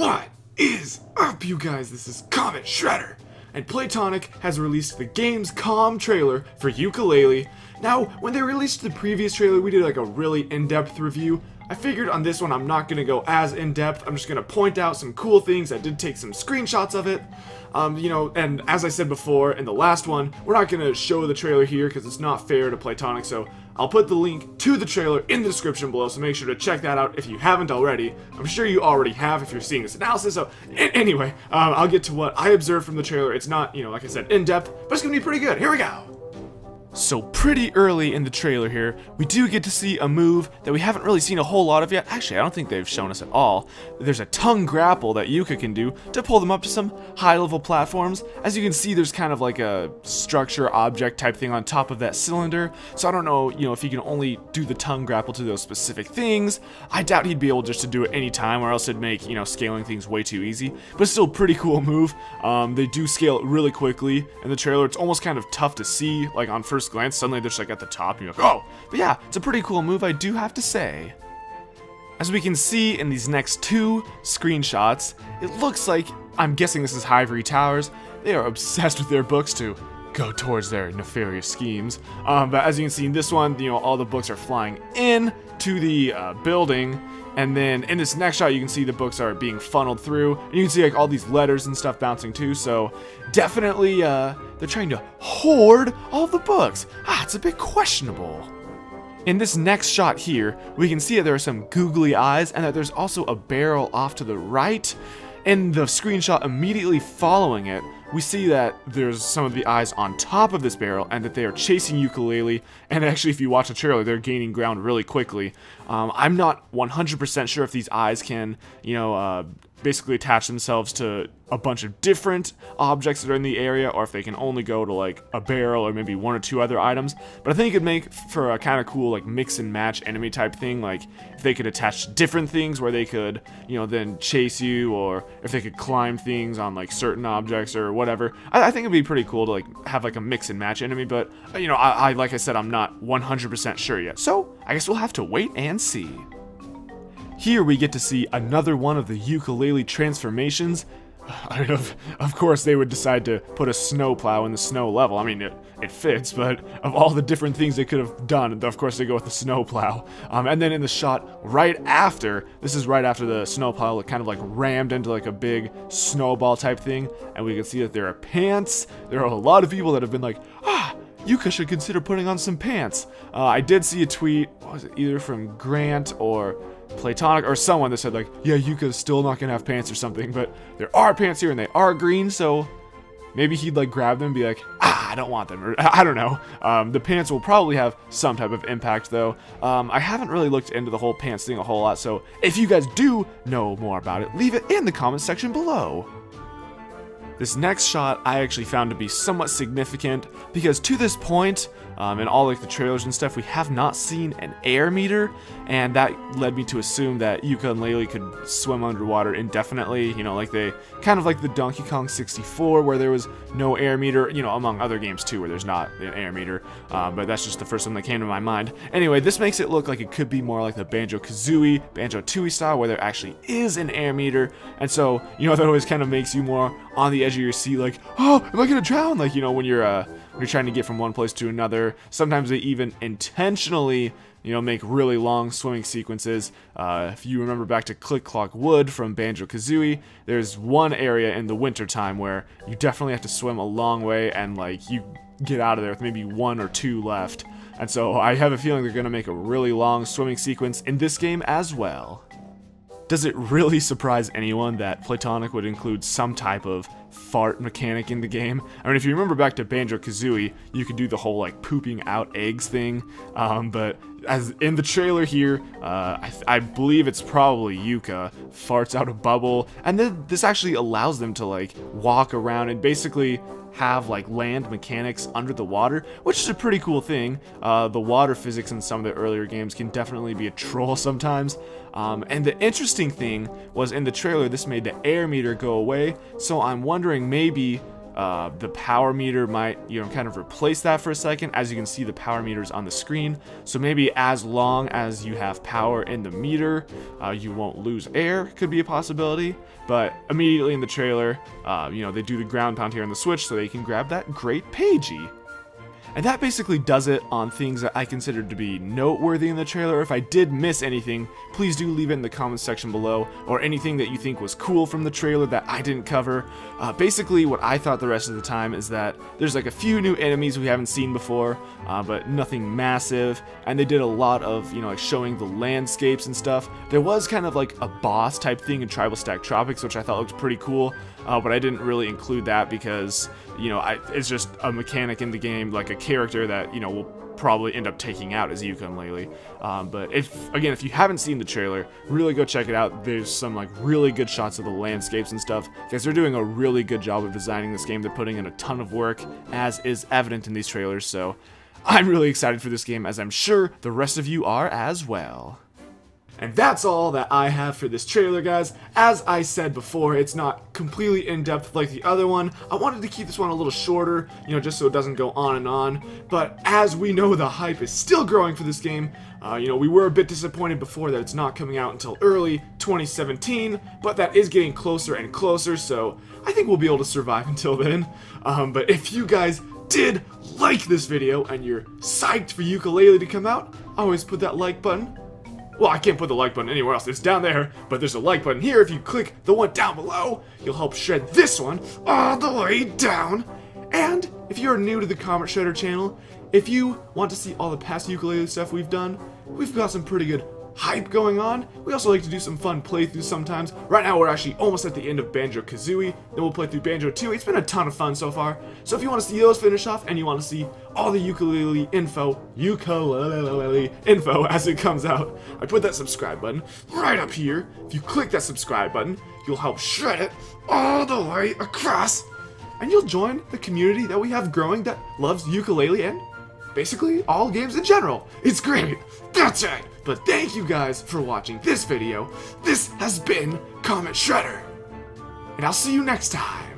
What is up, you guys? This is CometShredder, and Playtonic has released the Gamescom trailer for Yooka-Laylee. Now, when they released the previous trailer, we did like a really in-depth review. I figured on this one I'm not going to go as in-depth. I'm just going to point out some cool things. I did take some screenshots of it. And as I said before in the last one, we're not going to show the trailer here because it's not fair to Playtonic, so I'll put the link to the trailer in the description below, so make sure to check that out if you haven't already. I'm sure you already have if you're seeing this analysis, so anyway, I'll get to what I observed from the trailer. It's not, like I said, in-depth, but it's going to be pretty good. Here we go! So pretty early in the trailer here, we do get to see a move that we haven't really seen a whole lot of yet. Actually, I don't think they've shown us at all. There's a tongue grapple that Yooka can do to pull them up to some high-level platforms. As you can see, there's kind of like a structure object type thing on top of that cylinder. So I don't know, if he can only do the tongue grapple to those specific things. I doubt he'd be able just to do it any time, or else it'd make, scaling things way too easy. But still a pretty cool move. They do scale it really quickly in the trailer. It's almost kind of tough to see, like on first glance. Suddenly they're just like at the top and you're like, oh! But yeah, it's a pretty cool move, I do have to say. As we can see in these next two screenshots, it looks like, I'm guessing this is Ivory Towers, they are obsessed with their books to go towards their nefarious schemes. But as you can see in this one, all the books are flying in to the building. And then in this next shot, you can see the books are being funneled through, and you can see like all these letters and stuff bouncing too. So definitely, they're trying to hoard all the books. It's a bit questionable. In this next shot here, we can see that there are some googly eyes, and that there's also a barrel off to the right. In the screenshot immediately following it, we see that there's some of the eyes on top of this barrel and that they are chasing Yooka-Laylee, and actually if you watch the trailer, they're gaining ground really quickly. I'm not 100% sure if these eyes can, basically attach themselves to a bunch of different objects that are in the area, or if they can only go to like a barrel or maybe one or two other items. But I think it could make for a kind of cool like mix and match enemy type thing, like if they could attach different things where they could, then chase you, or if they could climb things on like certain objects or whatever. I think it'd be pretty cool to like have like a mix and match enemy, but I like I said, I'm not 100% sure yet. So I guess we'll have to wait and see. Here we get to see another one of the Yooka-Laylee transformations. I mean, of course they would decide to put a snowplow in the snow level. I mean, it fits, but of all the different things they could have done, of course they go with the snowplow. And then in the shot right after, this is right after the snowplow kind of like rammed into like a big snowball type thing, and we can see that there are pants. There are a lot of people that have been like, Yooka should consider putting on some pants. I did see a tweet, what was it, either from Grant or Playtonic or someone that said like, yeah, Yooka's still not gonna have pants or something, but there are pants here and they are green, so maybe he'd like grab them and be like, I don't want them, or I don't know. The pants will probably have some type of impact though. I haven't really looked into the whole pants thing a whole lot, so if you guys do know more about it, leave it in the comments section below. This next shot I actually found to be somewhat significant because to this point, in all like the trailers and stuff, we have not seen an air meter, and that led me to assume that Yooka and Laylee could swim underwater indefinitely, like they kind of like the Donkey Kong 64 where there was no air meter, among other games too where there's not an air meter, but that's just the first one that came to my mind. Anyway, this makes it look like it could be more like the Banjo-Kazooie, Banjo-Tooie style where there actually is an air meter, and so, that always kind of makes you more on the edge of your seat, like, oh, am I gonna drown? Like, when you're trying to get from one place to another. Sometimes they even intentionally, make really long swimming sequences. If you remember back to Click Clock Wood from Banjo-Kazooie, there's one area in the winter time where you definitely have to swim a long way and like you get out of there with maybe one or two left. And so I have a feeling they're gonna make a really long swimming sequence in this game as well. Does it really surprise anyone that Playtonic would include some type of fart mechanic in the game? I mean, if you remember back to Banjo-Kazooie, you could do the whole like pooping out eggs thing, but as in the trailer here, I believe it's probably Yooka farts out a bubble, and then this actually allows them to like walk around and basically have like land mechanics under the water, which is a pretty cool thing. The water physics in some of the earlier games can definitely be a troll sometimes. And the interesting thing was in the trailer, this made the air meter go away, so I'm wondering maybe The power meter might, kind of replace that for a second. As you can see, the power meter's on the screen. So maybe as long as you have power in the meter, you won't lose air, could be a possibility. But immediately in the trailer, they do the ground pound here on the Switch so they can grab that great Pagey. And that basically does it on things that I considered to be noteworthy in the trailer. If I did miss anything, please do leave it in the comments section below, or anything that you think was cool from the trailer that I didn't cover. Basically, what I thought the rest of the time is that there's like a few new enemies we haven't seen before, but nothing massive, and they did a lot of, like showing the landscapes and stuff. There was kind of like a boss type thing in Tribal Stack Tropics, which I thought looked pretty cool, but I didn't really include that because, it's just a mechanic in the game, like a character that, we'll probably end up taking out as Yooka-Laylee. But if you haven't seen the trailer, really go check it out. There's some like really good shots of the landscapes and stuff, because they're doing a really good job of designing this game. They're putting in a ton of work, as is evident in these trailers, so I'm really excited for this game, as I'm sure the rest of you are as well. And that's all that I have for this trailer, guys. As I said before, it's not completely in-depth like the other one. I wanted to keep this one a little shorter, just so it doesn't go on and on. But as we know, the hype is still growing for this game. We were a bit disappointed before that it's not coming out until early 2017, but that is getting closer and closer, so I think we'll be able to survive until then. But if you guys did like this video and you're psyched for Yooka-Laylee to come out, always put that like button. Well, I can't put the like button anywhere else. It's down there, but there's a like button here. If you click the one down below, you'll help shred this one all the way down. And if you're new to the CometShredder channel, if you want to see all the past Yooka-Laylee stuff we've done, we've got some pretty good hype going on. We also like to do some fun playthroughs sometimes. Right now we're actually almost at the end of Banjo-Kazooie, then we'll play through Banjo 2. It's been a ton of fun so far. So if you want to see those finish off and you want to see all the Yooka-Laylee info as it comes out, I put that subscribe button right up here. If you click that subscribe button, you'll help shred it all the way across, and you'll join the community that we have growing that loves Yooka-Laylee and basically all games in general. It's great. That's right. But thank you guys for watching this video. This has been CometShredder, and I'll see you next time.